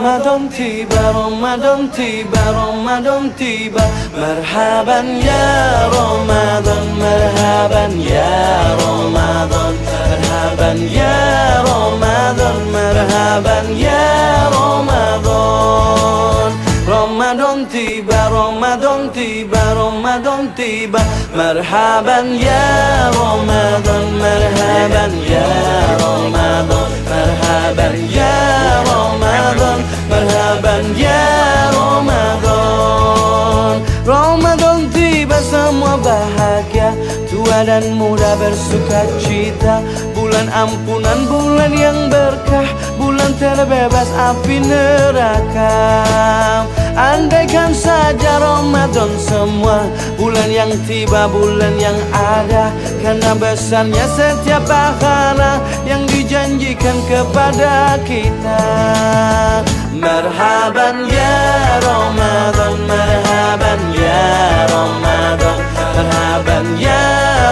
Ramadan tiba, Ramadan tiba, Ramadan tiba. Marhaban ya Ramadan, marhaban ya Ramadan, marhaban ya Ramadan, marhaban ya Ramadan. Ramadan tiba, Ramadan tiba, Ramadan tiba. Marhaban ya Ramadan, marhaban ya Ramadan, marhaban ya Ramadan, marhaban ya Ramadan. Ramadan tiba, semua bahagia, tua dan muda bersuka cita. Bulan ampunan, bulan yang berkah, bulan terbebas api neraka. Andaikan saja Ramadan semua, bulan yang tiba, bulan yang ada. Karena besarnya setiap pahala yang dijanjikan kepada kita. Marhaban ya Ramadan, marhaban ya Ramadan, marhaban ya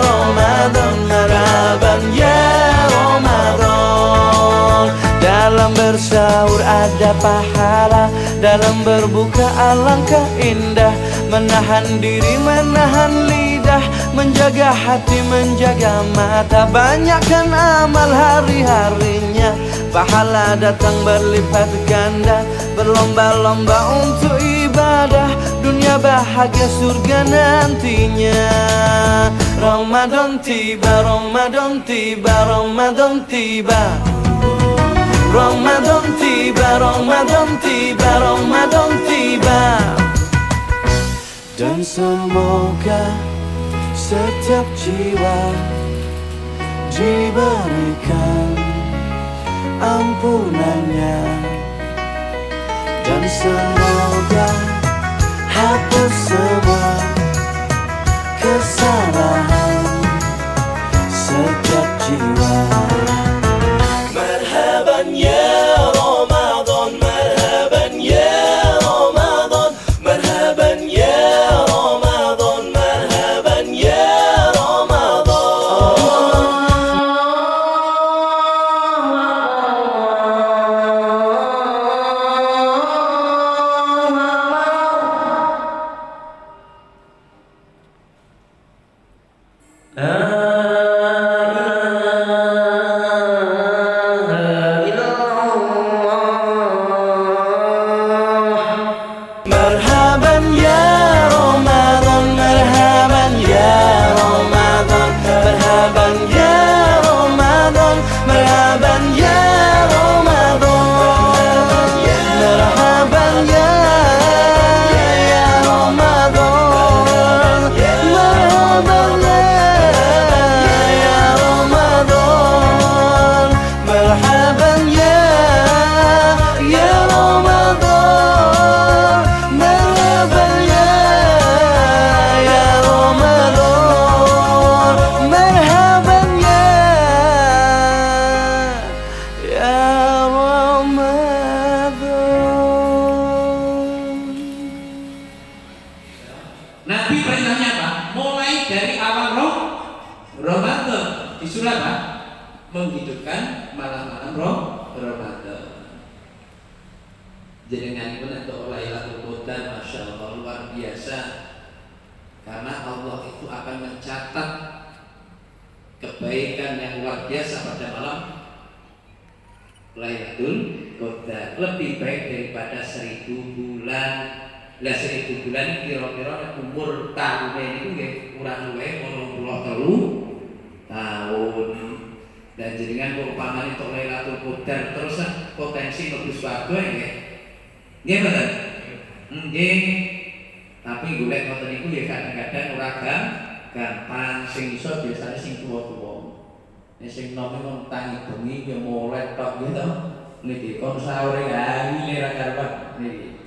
Ramadan, marhaban ya Ramadan. Dalam bersahur ada pahala, dalam berbuka alangkah indah. Menahan diri, menahan lidah, menjaga hati, menjaga mata. Banyakkan amal hari-harinya, pahala datang berlipat ganda. Berlomba-lomba untuk ibadah, dunia bahagia surga nantinya. Ramadan tiba, Ramadan tiba, Ramadan tiba. Ramadan tiba, Ramadan tiba, Ramadan tiba. Dan semoga setiap jiwa diberikan ampunannya. Dan semoga hapus semua kesalahan setiap jiwa. Marhaban ya Ramadan, marhaban ya Ramadan, marhaban ya Ramadan, marhaban ya Marhaban ya Ramadan, marhaban ya Ramadan, marhaban ya Ramadan, marhaban ya Ramadan, marhaban ya Ramadan, marhaban ya Ramadan, marhaban ya Ramadan. Marhaban ya Ramadan, marhaban ya Ramadan. Nabi perintahnya apa? Mulai dari awal Ramadan disuruh apa? Menghidupkan malam-malam Ramadan. Jenengan pun untuk Lailatul Qadar, masya Allah luar biasa. Karena Allah itu akan mencatat kebaikan yang luar biasa pada malam Lailatul Qadar. Lebih baik daripada 1000 bulan. Lah 1000 bulan kira-kira umur tahun ini nggih kurang luwih 83 tahun. Dan jenengan kok upamane untuk Lailatul Qadar terus potensi mlebu swarga nggih. Nggih mboten? Nggih. Tapi golek ngoten niku ya kadang-kadang ora gampang. Sing iso biasane sing tuwa-tuwa. Nek sing nom wong tangi bengi ya molek tok nggih to. Niki kon sahur ya ngile ra karepan niki.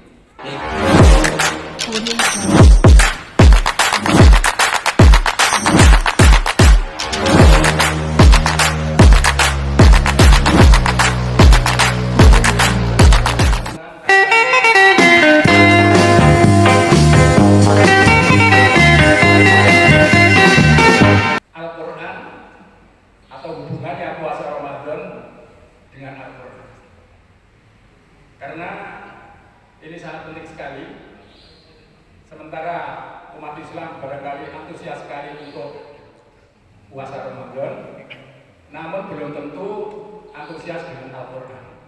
Hubungannya puasa Ramadan dengan Al-Quran. Karena Sementara umat Islam barangkali antusias sekali untuk puasa Ramadan, namun belum tentu antusias dengan Al-Quran.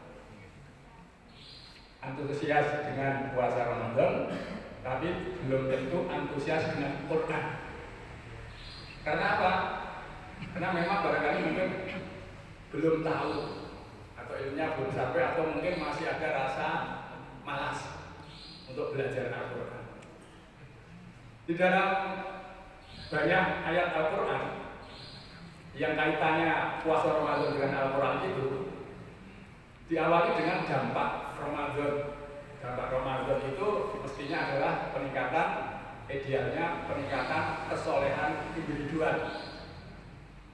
Antusias dengan puasa Ramadan, tapi belum tentu antusias dengan Quran. Karena apa? Karena memang barangkali mungkin belum tahu atau ilmunya belum sampai atau mungkin masih ada rasa malas untuk belajar Al-Quran. Di dalam banyak ayat Al-Quran yang kaitannya puasa Ramadan dengan Al-Quran itu diawali dengan dampak Ramadan. Dampak Ramadan itu mestinya adalah peningkatan, idealnya peningkatan kesolehan individual.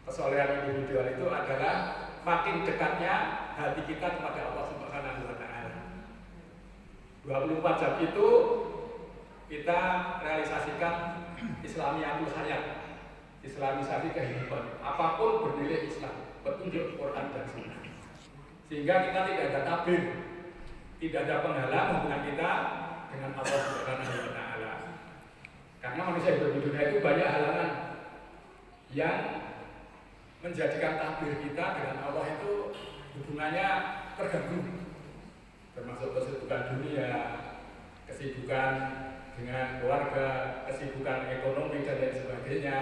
Kesolehan individual itu adalah makin dekatnya hati kita kepada Allah Subhanahu wa Ta'ala. 24 jam itu kita realisasikan Islamiyatul Hayat, Islamisasi kehidupan. Apapun bernilai Islam, petunjuk Quran dan Sunnah. Sehingga kita tidak ada tabir, tidak ada penghalang hubungan kita dengan Allah Subhanahu wa Ta'ala. Karena manusia hidup di dunia itu banyak halangan yang menjadikan tabir kita dengan Allah itu hubungannya terganggu, termasuk kesibukan dunia, kesibukan dengan keluarga, kesibukan ekonomi dan lain sebagainya,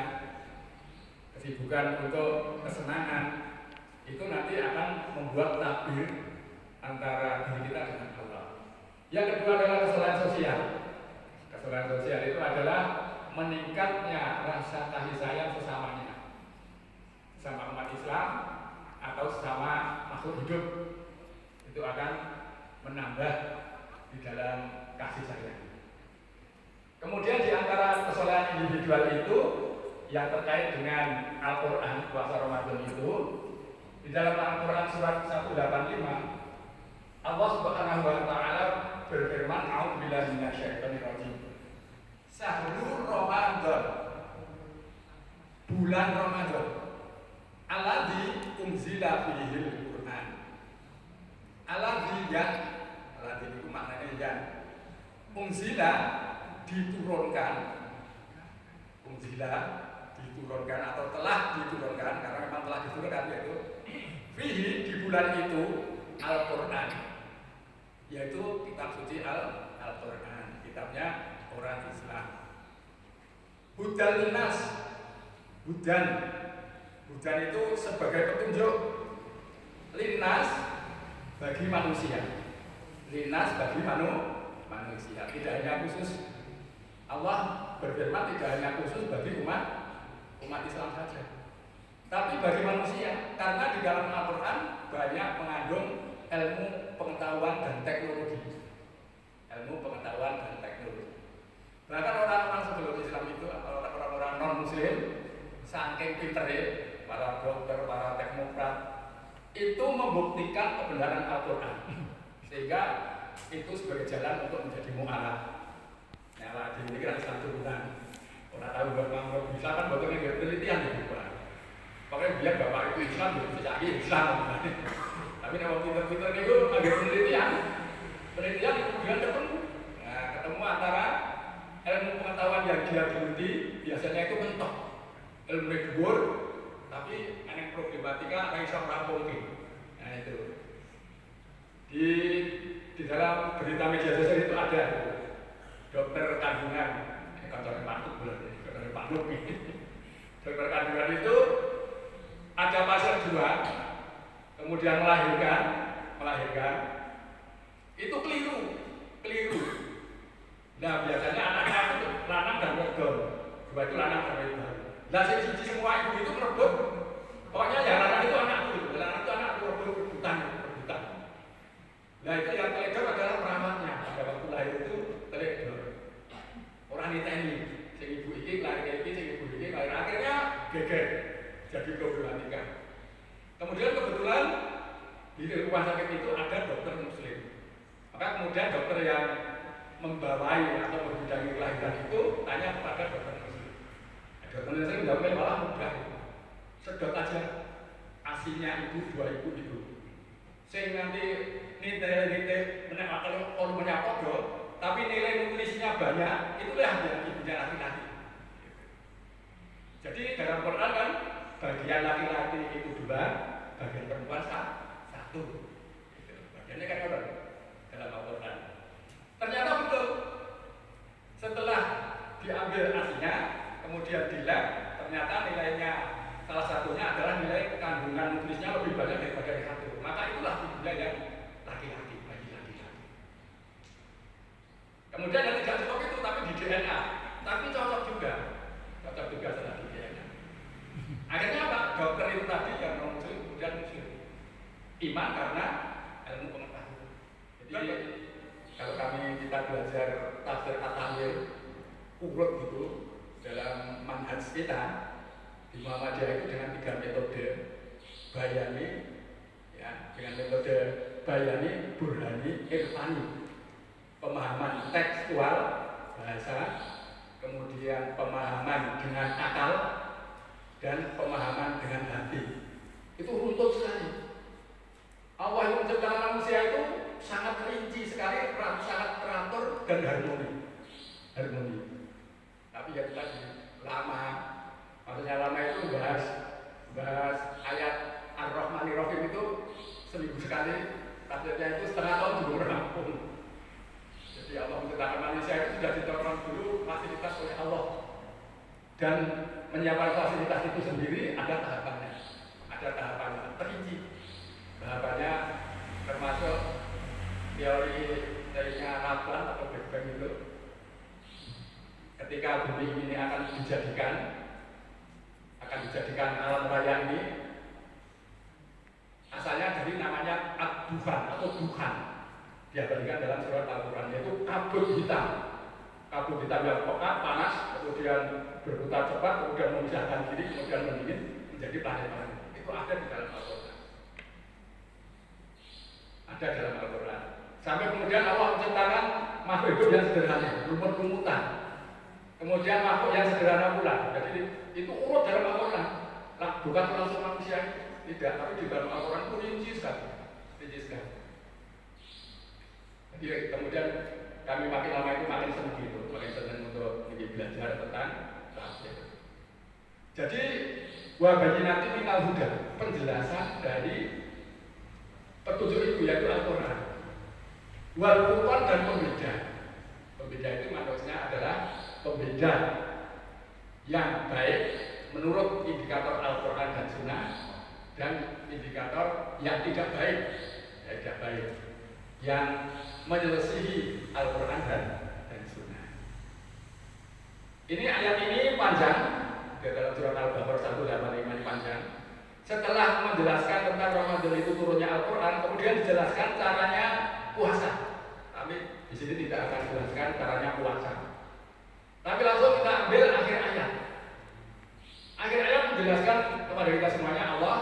kesibukan untuk kesenangan, itu nanti akan membuat tabir antara diri kita dengan Allah. Yang kedua adalah kesalahan sosial. Kesalahan sosial itu adalah meningkatnya rasa kasih sayang sesamanya, sama umat Islam atau sesama makhluk hidup, itu akan menambah di dalam kasih sayang. Kemudian di antara kesalahan individual itu yang terkait dengan Al-Quran, puasa Ramadan itu, di dalam Al-Quran surat 185 Allah Subhanahu wa Ta'ala berfirman, a'udzubillahi minasyaitonir rajim. Syahrul Ramadan, bulan Ramadan, alladzi unzila fihil Qur'an. Alladzi yang, alladzi itu maknanya yang, unzila diturunkan, unzila diturunkan atau telah diturunkan, karena memang telah diturunkan, yaitu fihi, di bulan itu, Al-Quran, yaitu kitab suci Al-Quran, kitabnya orang Islam. Hudan linnas, hudan itu sebagai petunjuk, linnas bagi manusia, linnas bagi manusia, tidak hanya khusus. Allah berfirman tidak hanya khusus bagi umat Islam saja, tapi bagi manusia, karena di dalam Al-Quran banyak mengandung ilmu pengetahuan dan teknologi. Ilmu pengetahuan dan teknologi. Bahkan orang-orang sebelum Islam itu, atau orang-orang non-Muslim, saking pinternya, para dokter, para teknokrat, itu membuktikan kebenaran Al-Quran, sehingga itu sebagai jalan untuk menjadi mu'alaf. Nah, lagi ini kan Islam turunan. Orang tahu bahwa bisa kan buat penelitian di Quran. Makanya biar bapak itu Islam, bisa Islam. Tapi kalau pinter-pinter itu agak penelitian itu kemudian ketemu. Nah, ketemu antara ilmu pengetahuan yang dia geluti, biasanya itu mentok. Ilmu dhuwur, tapi enek problematika yang iso rampungke. Nah, itu. Di dalam berita media sosial itu ada dokter kandungan, kantor Pak Nuk, dokter Pak Nuk. Dokter kandungan itu ada pasien dua, kemudian melahirkan, itu keliru. Nah, biasanya anaknya itu lanang dan wedok, dua itu lanang dan wedok. Nah, siji semua ibu itu merebut, pokoknya ya lanang itu anakku, rebutan. Nah, itu yang teledor adalah perawatnya. Pada waktu lahir itu teledor. Orang ini, si ibu ini lahir si ibu ini lahir, akhirnya geger, jadi problematika. Kemudian kebetulan di rumah sakit itu ada dokter Muslim. Maka kemudian dokter yang membawai atau membidangi kelahiran itu tanya kepada dokter Muslim. Dokter Muslim jawabnya malah mudah, sedot aja asinya ibu, dua ibu itu. Sehingga nanti nite menek kalau menyapa tapi nilai nutrisinya banyak, itulah yang ibunya laki-laki. Jadi dalam Quran kan bagian laki-laki itu 2, bagian perempuan 1. Bagiannya kan orang dalam Al-Quran. Ternyata betul. Setelah diambil asinya, kemudian di lab, ternyata nilainya salah satunya adalah nilai kandungan nutrisinya lebih banyak daripada yang 1. Maka itulah ibunya yang laki-laki, bayi laki-laki. Kemudian yang tidak cukup itu tapi di DNA, tapi cocok juga setelah di DNA. Akhirnya apa? Dokter itu tadi yang muncul, kemudian muncul iman karena ilmu pengetahuan. Jadi kalau kita belajar tafsir at-Tahrir urut gitu dalam manhaj kita di Muhammadiyah itu dengan 3 metode bayani, ya, dengan metode bayani, burhani, irfani, pemahaman tekstual bahasa, kemudian pemahaman dengan akal, dan pemahaman dengan hati. Itu runtut sekali. Allah yang menciptakan manusia itu sangat rinci sekali, sangat teratur dan harmoni. Tapi yang tadi lama, maksudnya lama itu bahas ayat Ar-Rahmanir-Rahim itu seminggu sekali, tafsirnya itu setengah tahun belum rampung. Jadi Allah menciptakan manusia itu sudah diterapkan dulu fasilitas oleh Allah, dan menyiapkan fasilitas itu sendiri ada tahapannya, terinci. Tahapannya termasuk teorinya Kaplan atau Big Bang itu. Ketika bumi ini akan dijadikan alam raya ini, asalnya dari namanya Ad-Duhan atau Duhan. Diabadikan dalam surat Al-Quran, yaitu kabut hitam. Kabut hitam yang pekat, panas, kemudian berputar cepat, kemudian memisahkan diri, kemudian mendingin menjadi planet-planet. Itu ada di dalam Al-Quran. Sampai kemudian Allah menciptakan makhluk hidup yang sederhana, rumput-rumputan. Kemudian makhluk yang sederhana pula. Jadi itu urut dalam Al-Quran. Bukan langsung manusia, tidak, tapi di dalam Al-Quran itu rinci sekali. Jadi kemudian kami makin lama itu makin senang untuk belajar tentang tafsir. Jadi wabayinati minal huda, penjelasan dari petunjuk itu yaitu Al-Quran. Wal Furqan dan pembeda. Pembeda itu maksudnya adalah pembeda yang baik menurut indikator Al-Quran dan Sunnah, dan indikator yang tidak baik, yang menyelisihi Al-Quran dan Sunnah. Ini ayat ini panjang, di dalam surat Al-Baqarah 185 ini panjang. Setelah menjelaskan tentang Ramadan itu turunnya Al-Quran, kemudian dijelaskan caranya puasa. Tapi di sini tidak akan dijelaskan caranya puasa. Tapi langsung kita ambil akhir ayat. Akhir ayat menjelaskan kepada kita semuanya Allah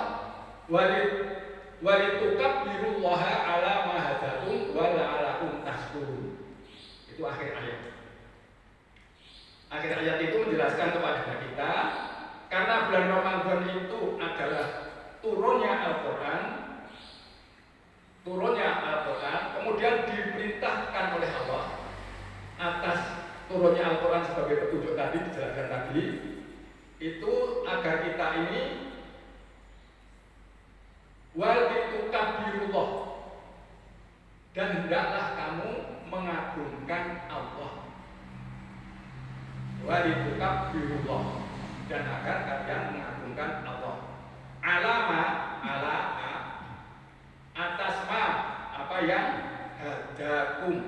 walitukabbirullaha ala ma hadakum wa la'alakum tashkurun. Itu akhir ayat. Akhir ayat itu menjelaskan kepada kita karena bulan Ramadan itu adalah turunnya Al-Quran, kemudian diperintahkan oleh Allah atas turunnya Al-Quran sebagai petunjuk tadi, dijelaskan tadi, itu agar kita ini walitukabirullah, dan hendaklah kamu mengagungkan Allah. Walitukabirullah, dan agar kalian mengagungkan Allah. Alama atas apa yang hadakum,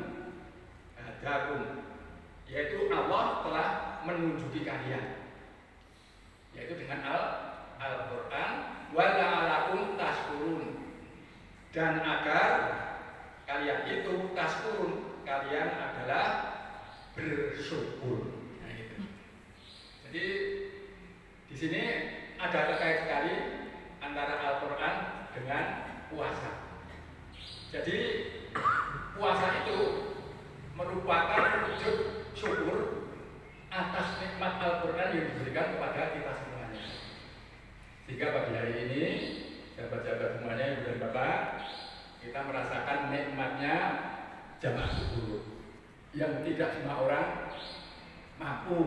yaitu Allah telah menunjuki kalian, yaitu dengan Al-Quran. Wa la'alakum tashkurun, dan agar kalian itu tashkurun, kalian adalah bersyukur. Nah, gitu. Jadi di sini ada terkait sekali antara Al-Quran dengan puasa. Jadi puasa itu merupakan wujud syukur atas nikmat Al-Quran yang diberikan kepada kita semuanya. Sehingga pagi hari ini, sahabat-sahabat semuanya, ibu dan bapak, kita merasakan nikmatnya jamaah subuh. yang tidak semua orang mampu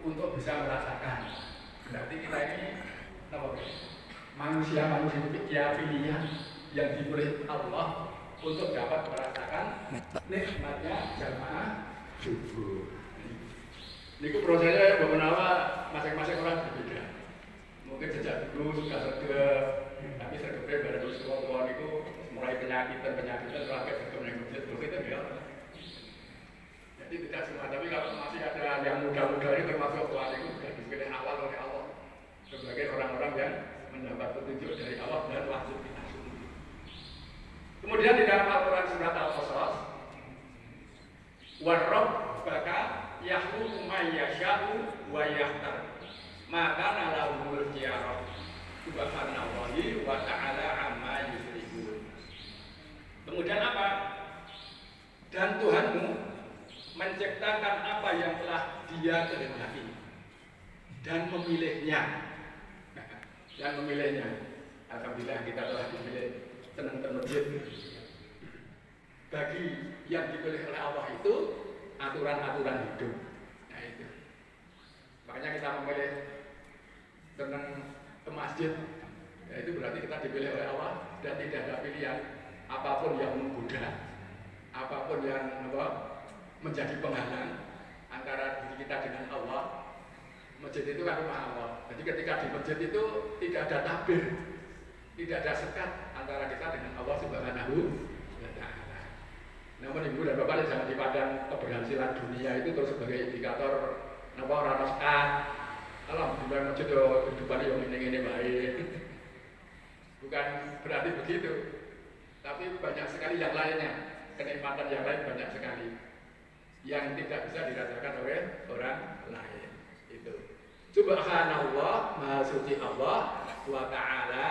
untuk bisa merasakan. Berarti kita ini manusia pilihan yang dipilih Allah untuk dapat merasakan nikmatnya jamaah subuh. Ini prosesnya beberapa masing-masing orang berbeda. Mungkin sejak dulu sudah sergap, tapi sergapnya baru sekolah itu mulai penyakitan terakhir sergap yang begitu ya. Jadi tidak semua, tapi kalau masih ada yang muda-muda ini termasuk tuan itu sudah dipilih awal oleh Allah sebagai orang-orang yang mendapat petunjuk dari Allah dan wajib kita sendiri. Kemudian di dalam Al-Quran surat Al-Qasas, warabbaka yahluku may yasha'u wa yahtar maka nalahul khiyarah subhanallahi wa ta'ala amma yusyrikun. Kemudian apa? Dan Tuhanmu menciptakan apa yang telah Dia kehendaki dan memilihnya. Alhamdulillah kita telah dipilih tenang masjid. Bagi yang dipilih oleh Allah itu aturan-aturan hidup. Nah itu. Makanya kita memilih tenang ke masjid. Ya, itu berarti kita dipilih oleh Allah dan tidak ada pilihan apapun yang menggoda, apapun yang menjadi penghalang antara diri kita dengan Allah. Masjid itu kan rumah Allah. Jadi ketika di masjid itu tidak ada tabir, tidak ada sekat antara kita dengan Allah Subhanahu wa Ta'ala. Namun ibu dan bapak jangan dipandang keberhasilan dunia itu terus sebagai indikator orang sekat. Alhamdulillah masjid kehidupan yang ini baik. Bukan berarti begitu. Tapi banyak sekali yang lainnya, kenikmatan yang lain banyak sekali yang tidak bisa dirasakan oleh orang lain. Itu Subhanallah, Maha Suci Allah wa Ta'ala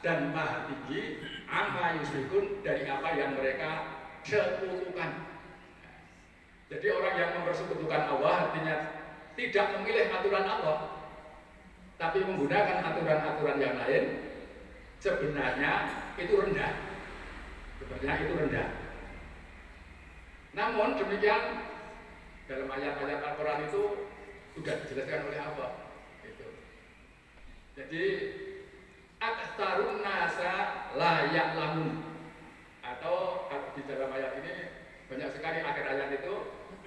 dan Maha Tinggi amma yusyrikun, dari apa yang mereka sekutukan. Jadi orang yang mempersekutukan Allah artinya tidak memilih aturan Allah tapi menggunakan aturan-aturan yang lain, sebenarnya itu rendah. Namun demikian dalam ayat-ayat Al-Quran itu sudah dijelaskan oleh Allah. Gitu. Jadi aktsarun nasa la ya'lamun, atau di dalam ayat ini banyak sekali akhir ayat itu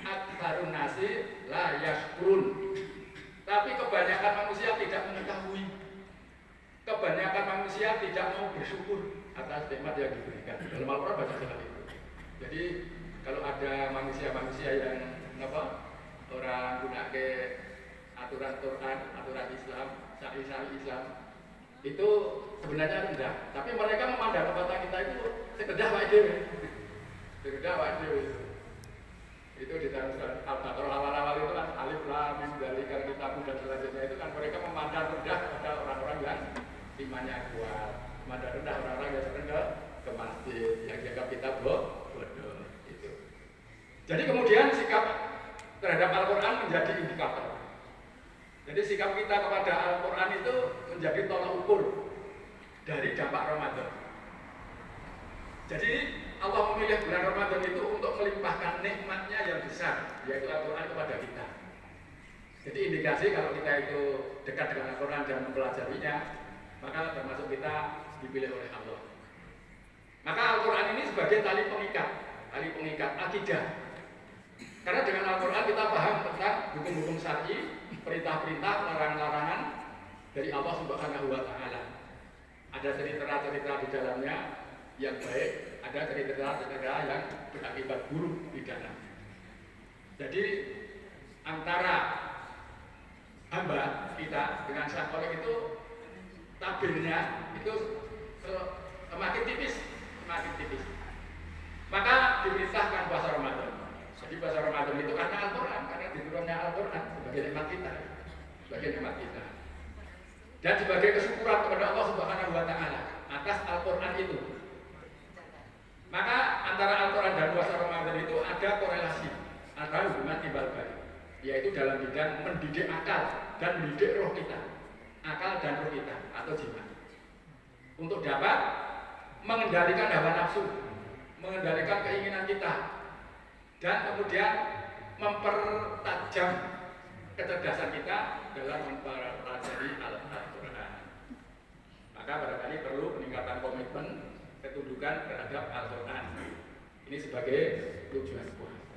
aktsarun nasi la yashkurun. Tapi kebanyakan manusia tidak mengetahui. Kebanyakan manusia tidak mau bersyukur atas nikmat yang diberikan. Dalam Al-Quran banyak sekali itu. Jadi kalau ada manusia-manusia yang orang gunakan aturan Quran, aturan Islam, syari Islam, itu sebenarnya rendah. Tapi mereka memandang kata kita itu sekedar wae dewe. Itu di dalam surat Al-Baqarah awal-awal itu kan alif lam mim dzalika kitabun dan selanjutnya itu kan mereka memandang rendah pada orang-orang yang imannya kuat, memandang rendah orang-orang yang sering ke masjid, yang dianggap kita bodoh. Itu. Jadi kemudian sikap terhadap Al-Quran menjadi indikator. Jadi sikap kita kepada Al-Quran itu menjadi tolak ukur dari dampak Ramadan. Jadi Allah memilih bulan Ramadan itu untuk melimpahkan nikmatnya yang besar, yaitu Al-Quran kepada kita. Jadi indikasi kalau kita itu dekat dengan Al-Quran dan mempelajarinya, maka termasuk kita dipilih oleh Allah. Maka Al-Quran ini sebagai tali pengikat akidah. Karena dengan Al-Quran kita paham tentang hukum-hukum syar'i, perintah-perintah, larangan-larangan dari Allah Subhanahu wa Ta'ala. Ada cerita-cerita di dalamnya yang baik, ada cerita-cerita yang berakibat buruk di dalam. Jadi antara hamba kita dengan sang khalik itu tabirnya itu semakin tipis. Maka diperintahkan puasa Ramadan. Jadi puasa Ramadan itu karena Al-Quran, karena diturunnya Al-Quran sebagai nikmat kita. Dan sebagai kesyukuran kepada Allah Subhanahu wa Ta'ala atas Al-Quran itu. Maka antara Al-Quran dan puasa Ramadan itu ada korelasi antara hubungan timbal balik, yaitu dalam bidang mendidik akal dan mendidik roh kita, akal dan roh kita atau jiwa, untuk dapat mengendalikan hawa nafsu, mengendalikan keinginan kita, dan kemudian mempertajam kecerdasan kita dalam mempelajari Al-Quran. Maka barangkali perlu peningkatan komitmen ketundukan terhadap Al-Quran. Ini sebagai tujuan puasa.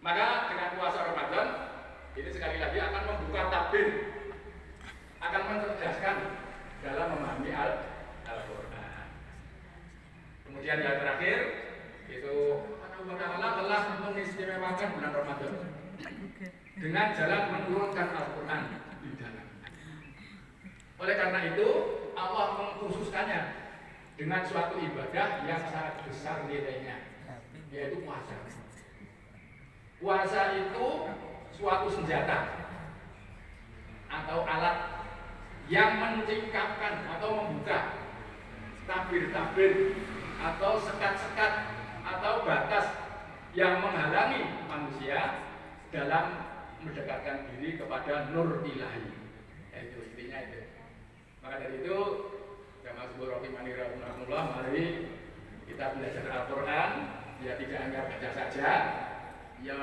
Maka dengan puasa Ramadan ini sekali lagi akan membuka tabir, akan mencerdaskan dalam memahami Al-Quran. Kemudian yang terakhir itu Allah telah mengistimewakan bulan Ramadan dengan jalan menurunkan Al-Quran di dalam. Oleh karena itu Allah mengkhususkannya dengan suatu ibadah yang sangat besar nilainya, yaitu puasa. Puasa itu suatu senjata atau alat yang mencingkapkan atau membuka tabir-tabir atau sekat-sekat atau batas yang menghalangi manusia dalam mendekatkan diri kepada nur ilahi. Itu intinya itu. Maka dari itu, Jamaah Subur Rahimani Rahimahullah, mari kita belajar Al-Quran. Ya tidak hanya baca saja, ya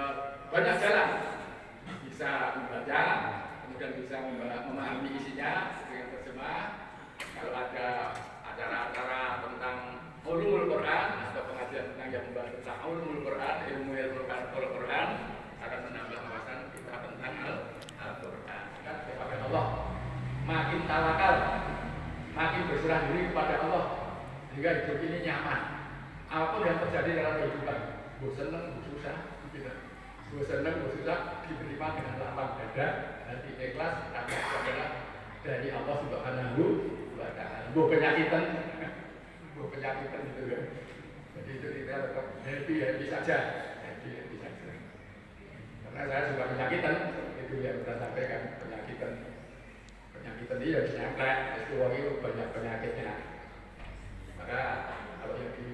banyak jalan. Bisa membaca, kemudian bisa memahami isinya dengan terjemah. Kalau ada acara-acara tentang ulumul Quran atau pengajian tentang yang membahas tentang ulumul Quran, ilmu Al-Quran akan menambah wawasan kita tentang Al-Quran. Kan kepada Allah, makin tawakal, makin berserah diri kepada Allah, sehingga hidup ini nyaman. Apapun yang terjadi dalam kehidupan, bosan, susah, bosan, susah, diterima dengan lapang dada, hati ikhlas, karena adalah dari Allah Subhanahu wa Ta'ala. Penyakitan gitu kan. Jadi itu kita tetap happy saja, happy saja. Karena saya juga penyakitan, itu yang kita sampaikan, penyakitan ini yang nyamplek, itu banyak penyakitnya. Maka kalau yang di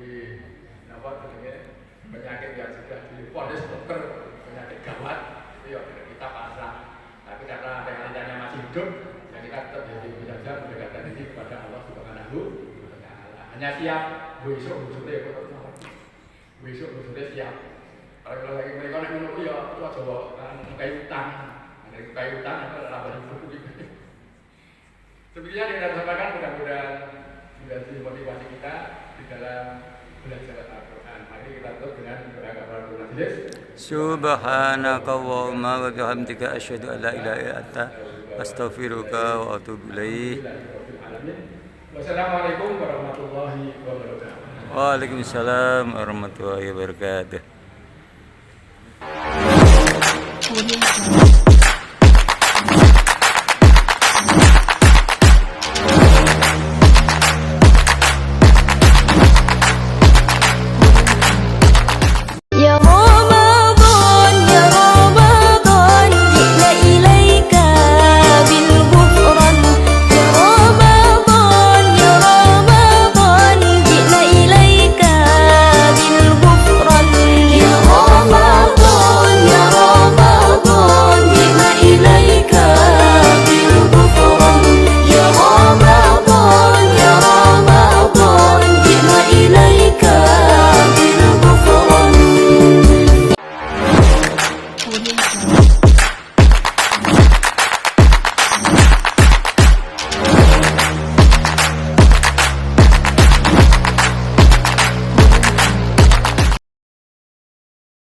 penyakit yang sudah divonis dokter penyakit gawat itu ya kita pasrah. Tapi karena realitanya masih hidup, ya kita tetap jadi saja mendekatkan diri kepada Allah Subhanahu wa Ta'ala. Hanya siap besok siap. Kalau lagi mereka nak menunggu ya itu coba kayu utang, dari kayu utang atau laba hidup gitu. Demikian yang saya sampaikan, mudah-mudahan menjadi motivasi kita di dalam belajar Al-Quran. Mari kita tutup dengan doa kafaratul majelis. Subhanakallahumma wa bihamdika asyhadu an la ilaha illa anta astaghfiruka wa atubu ilaik. Wassalamualaikum warahmatullahi wabarakatuh. Waalaikumsalam warahmatullahi wabarakatuh.